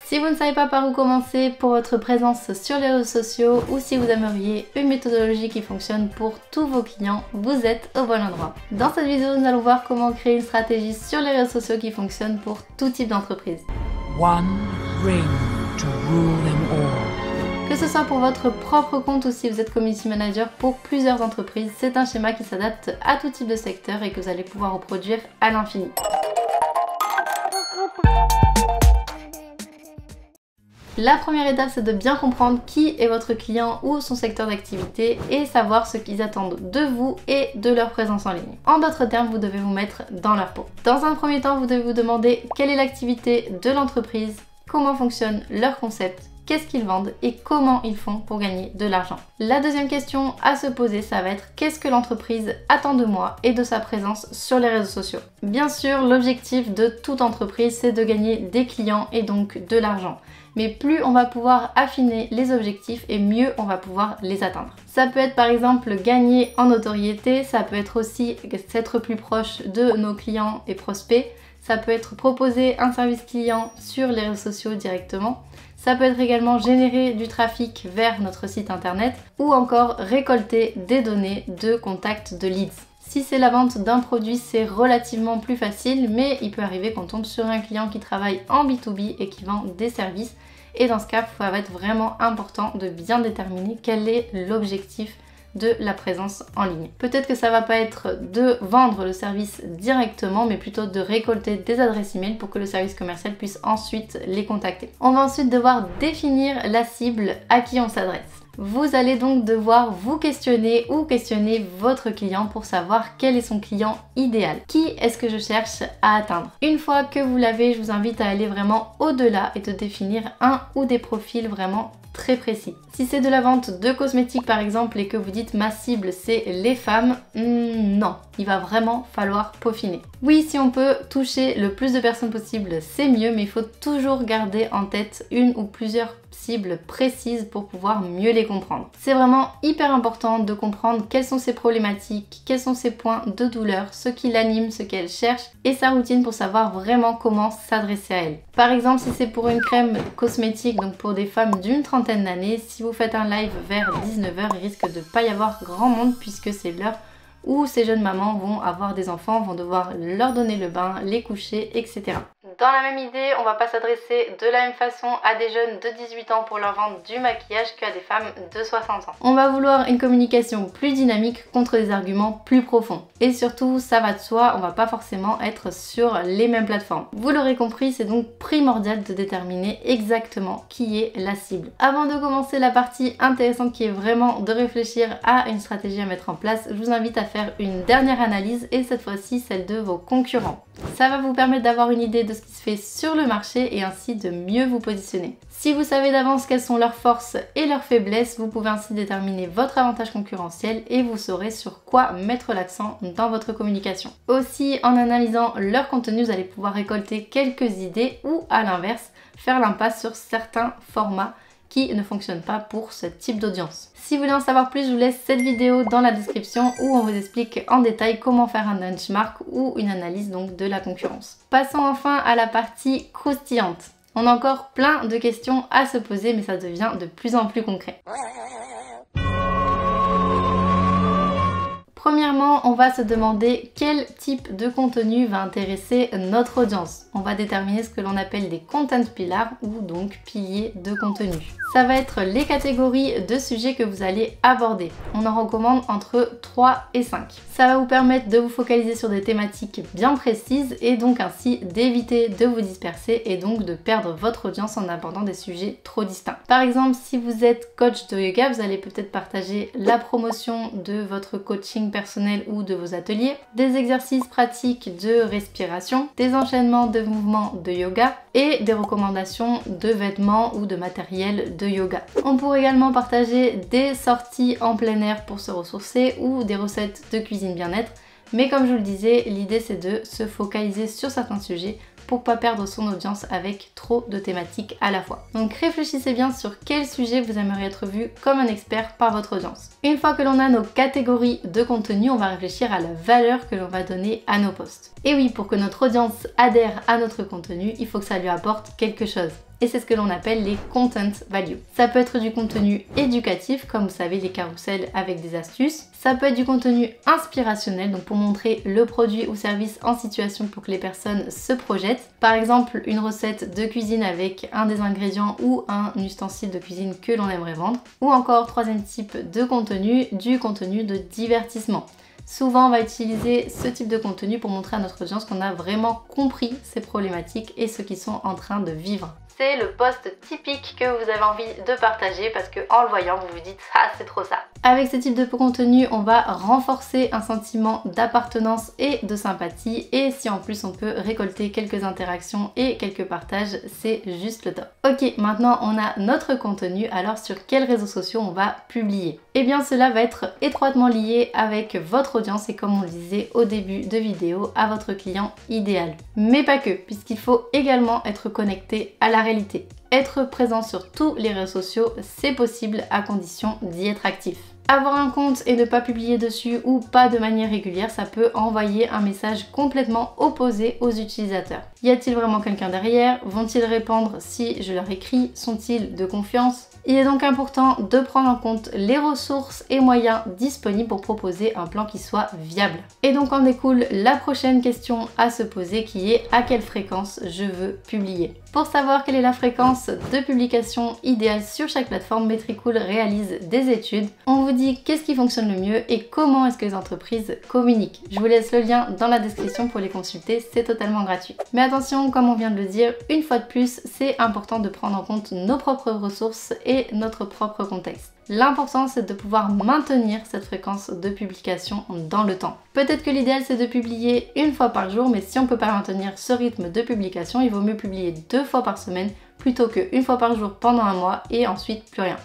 Si vous ne savez pas par où commencer pour votre présence sur les réseaux sociaux ou si vous aimeriez une méthodologie qui fonctionne pour tous vos clients, vous êtes au bon endroit. Dans cette vidéo, nous allons voir comment créer une stratégie sur les réseaux sociaux qui fonctionne pour tout type d'entreprise. One ring to rule them all. Que ce soit pour votre propre compte ou si vous êtes community manager pour plusieurs entreprises, c'est un schéma qui s'adapte à tout type de secteur et que vous allez pouvoir reproduire à l'infini. La première étape, c'est de bien comprendre qui est votre client ou son secteur d'activité et savoir ce qu'ils attendent de vous et de leur présence en ligne. En d'autres termes, vous devez vous mettre dans leur peau. Dans un premier temps, vous devez vous demander quelle est l'activité de l'entreprise, comment fonctionne leur concept, qu'est-ce qu'ils vendent et comment ils font pour gagner de l'argent. La deuxième question à se poser, ça va être qu'est-ce que l'entreprise attend de moi et de sa présence sur les réseaux sociaux. Bien sûr, l'objectif de toute entreprise, c'est de gagner des clients et donc de l'argent. Mais plus on va pouvoir affiner les objectifs et mieux on va pouvoir les atteindre. Ça peut être par exemple gagner en notoriété, ça peut être aussi être plus proche de nos clients et prospects, ça peut être proposer un service client sur les réseaux sociaux directement, ça peut être également générer du trafic vers notre site internet ou encore récolter des données de contacts de leads. Si c'est la vente d'un produit, c'est relativement plus facile, mais il peut arriver qu'on tombe sur un client qui travaille en B2B et qui vend des services. Et dans ce cas, ça va être vraiment important de bien déterminer quel est l'objectif de la présence en ligne. Peut-être que ça va pas être de vendre le service directement, mais plutôt de récolter des adresses email pour que le service commercial puisse ensuite les contacter. On va ensuite devoir définir la cible à qui on s'adresse. Vous allez donc devoir vous questionner ou questionner votre client pour savoir quel est son client idéal. Qui est-ce que je cherche à atteindre? Une fois que vous l'avez, je vous invite à aller vraiment au-delà et de définir un ou des profils vraiment très précis. Si c'est de la vente de cosmétiques par exemple et que vous dites ma cible c'est les femmes, non, il va vraiment falloir peaufiner. Oui, si on peut toucher le plus de personnes possible, c'est mieux, mais il faut toujours garder en tête une ou plusieurs cibles précises pour pouvoir mieux les comprendre. C'est vraiment hyper important de comprendre quelles sont ses problématiques, quels sont ses points de douleur, ce qui l'anime, ce qu'elle cherche et sa routine pour savoir vraiment comment s'adresser à elle. Par exemple, si c'est pour une crème cosmétique, donc pour des femmes d'une trentaine d'années, si vous faites un live vers 19h, il risque de pas y avoir grand monde puisque c'est l'heure où ces jeunes mamans vont avoir des enfants, vont devoir leur donner le bain, les coucher, etc. Dans la même idée, on va pas s'adresser de la même façon à des jeunes de 18 ans pour leur vendre du maquillage qu'à des femmes de 60 ans. On va vouloir une communication plus dynamique contre des arguments plus profonds. Et surtout, ça va de soi, on va pas forcément être sur les mêmes plateformes. Vous l'aurez compris, c'est donc primordial de déterminer exactement qui est la cible. Avant de commencer la partie intéressante qui est vraiment de réfléchir à une stratégie à mettre en place, je vous invite à faire une dernière analyse et cette fois-ci celle de vos concurrents. Ça va vous permettre d'avoir une idée de ce qui se fait sur le marché et ainsi de mieux vous positionner. Si vous savez d'avance quelles sont leurs forces et leurs faiblesses, vous pouvez ainsi déterminer votre avantage concurrentiel et vous saurez sur quoi mettre l'accent dans votre communication. Aussi, en analysant leur contenu, vous allez pouvoir récolter quelques idées ou à l'inverse, faire l'impasse sur certains formats qui ne fonctionnent pas pour ce type d'audience. Si vous voulez en savoir plus, je vous laisse cette vidéo dans la description où on vous explique en détail comment faire un benchmark ou une analyse donc de la concurrence. Passons enfin à la partie croustillante. On a encore plein de questions à se poser, mais ça devient de plus en plus concret. Premièrement, on va se demander quel type de contenu va intéresser notre audience. On va déterminer ce que l'on appelle des content pillars ou donc piliers de contenu. Ça va être les catégories de sujets que vous allez aborder. On en recommande entre 3 et 5. Ça va vous permettre de vous focaliser sur des thématiques bien précises et donc ainsi d'éviter de vous disperser et donc de perdre votre audience en abordant des sujets trop distincts. Par exemple, si vous êtes coach de yoga, vous allez peut-être partager la promotion de votre coaching personnel ou de vos ateliers, des exercices pratiques de respiration, des enchaînements de mouvements de yoga et des recommandations de vêtements ou de matériel de yoga. On pourrait également partager des sorties en plein air pour se ressourcer ou des recettes de cuisine bien-être, mais comme je vous le disais, l'idée c'est de se focaliser sur certains sujets pour pas perdre son audience avec trop de thématiques à la fois. Donc réfléchissez bien sur quel sujet vous aimeriez être vu comme un expert par votre audience. Une fois que l'on a nos catégories de contenu, on va réfléchir à la valeur que l'on va donner à nos posts. Et oui, pour que notre audience adhère à notre contenu, il faut que ça lui apporte quelque chose. Et c'est ce que l'on appelle les content value. Ça peut être du contenu éducatif, comme vous savez les carousels avec des astuces. Ça peut être du contenu inspirationnel, donc pour montrer le produit ou service en situation pour que les personnes se projettent. Par exemple, une recette de cuisine avec un des ingrédients ou un ustensile de cuisine que l'on aimerait vendre. Ou encore, troisième type de contenu, du contenu de divertissement. Souvent, on va utiliser ce type de contenu pour montrer à notre audience qu'on a vraiment compris ces problématiques et ce qu'ils sont en train de vivre. C'est le post typique que vous avez envie de partager parce que en le voyant, vous vous dites « Ah, c'est trop ça ». Avec ce type de contenu, on va renforcer un sentiment d'appartenance et de sympathie. Et si en plus on peut récolter quelques interactions et quelques partages, c'est juste le top. Ok, maintenant on a notre contenu. Alors sur quels réseaux sociaux on va publier? Eh bien cela va être étroitement lié avec votre audience et comme on le disait au début de vidéo, à votre client idéal. Mais pas que, puisqu'il faut également être connecté à la réalité. Être présent sur tous les réseaux sociaux, c'est possible à condition d'y être actif. Avoir un compte et ne pas publier dessus ou pas de manière régulière, ça peut envoyer un message complètement opposé aux utilisateurs. Y a-t-il vraiment quelqu'un derrière? Vont-ils répondre si je leur écris? Sont-ils de confiance? Il est donc important de prendre en compte les ressources et moyens disponibles pour proposer un plan qui soit viable. Et donc en découle la prochaine question à se poser qui est à quelle fréquence je veux publier. Pour savoir quelle est la fréquence de publication idéale sur chaque plateforme, Metricool réalise des études. On vous dit qu'est-ce qui fonctionne le mieux et comment est-ce que les entreprises communiquent. Je vous laisse le lien dans la description pour les consulter, c'est totalement gratuit. Mais attention, comme on vient de le dire, une fois de plus, c'est important de prendre en compte nos propres ressources et notre propre contexte. L'important c'est de pouvoir maintenir cette fréquence de publication dans le temps. Peut-être que l'idéal c'est de publier une fois par jour, mais si on ne peut pas maintenir ce rythme de publication, il vaut mieux publier 2 fois par semaine plutôt qu'une fois par jour pendant un mois et ensuite plus rien.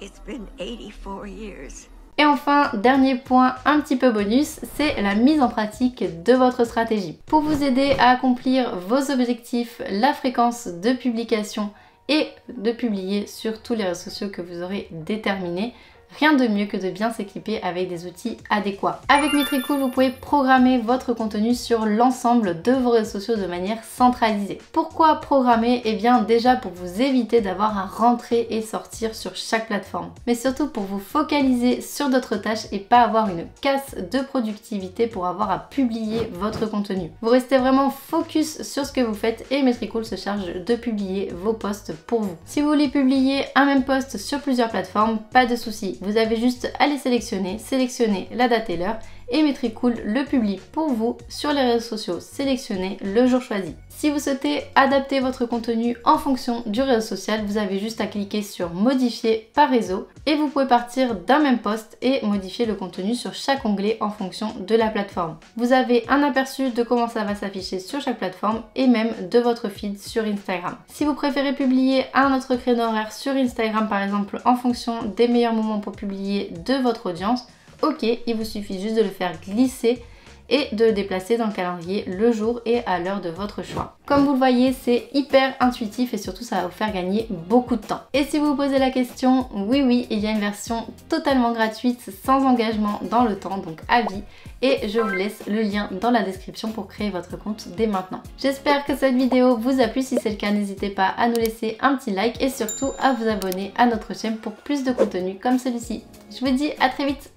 It's been 84 years. Et enfin, dernier point un petit peu bonus, c'est la mise en pratique de votre stratégie. Pour vous aider à accomplir vos objectifs, la fréquence de publication et de publier sur tous les réseaux sociaux que vous aurez déterminés. Rien de mieux que de bien s'équiper avec des outils adéquats. Avec Metricool, vous pouvez programmer votre contenu sur l'ensemble de vos réseaux sociaux de manière centralisée. Pourquoi programmer? Eh bien déjà pour vous éviter d'avoir à rentrer et sortir sur chaque plateforme. Mais surtout pour vous focaliser sur d'autres tâches et pas avoir une casse de productivité pour avoir à publier votre contenu. Vous restez vraiment focus sur ce que vous faites et Metricool se charge de publier vos posts pour vous. Si vous voulez publier un même post sur plusieurs plateformes, pas de souci. Vous avez juste à les sélectionner la date et l'heure et Metricool le publie pour vous sur les réseaux sociaux sélectionnés le jour choisi. Si vous souhaitez adapter votre contenu en fonction du réseau social, vous avez juste à cliquer sur modifier par réseau et vous pouvez partir d'un même post et modifier le contenu sur chaque onglet en fonction de la plateforme. Vous avez un aperçu de comment ça va s'afficher sur chaque plateforme et même de votre feed sur Instagram. Si vous préférez publier à un autre créneau horaire sur Instagram par exemple en fonction des meilleurs moments pour publier de votre audience, ok, il vous suffit juste de le faire glisser et de le déplacer dans le calendrier le jour et à l'heure de votre choix. Comme vous le voyez, c'est hyper intuitif et surtout ça va vous faire gagner beaucoup de temps. Et si vous vous posez la question, oui, il y a une version totalement gratuite sans engagement dans le temps, donc à vie. Et je vous laisse le lien dans la description pour créer votre compte dès maintenant. J'espère que cette vidéo vous a plu. Si c'est le cas, n'hésitez pas à nous laisser un petit like et surtout à vous abonner à notre chaîne pour plus de contenu comme celui-ci. Je vous dis à très vite.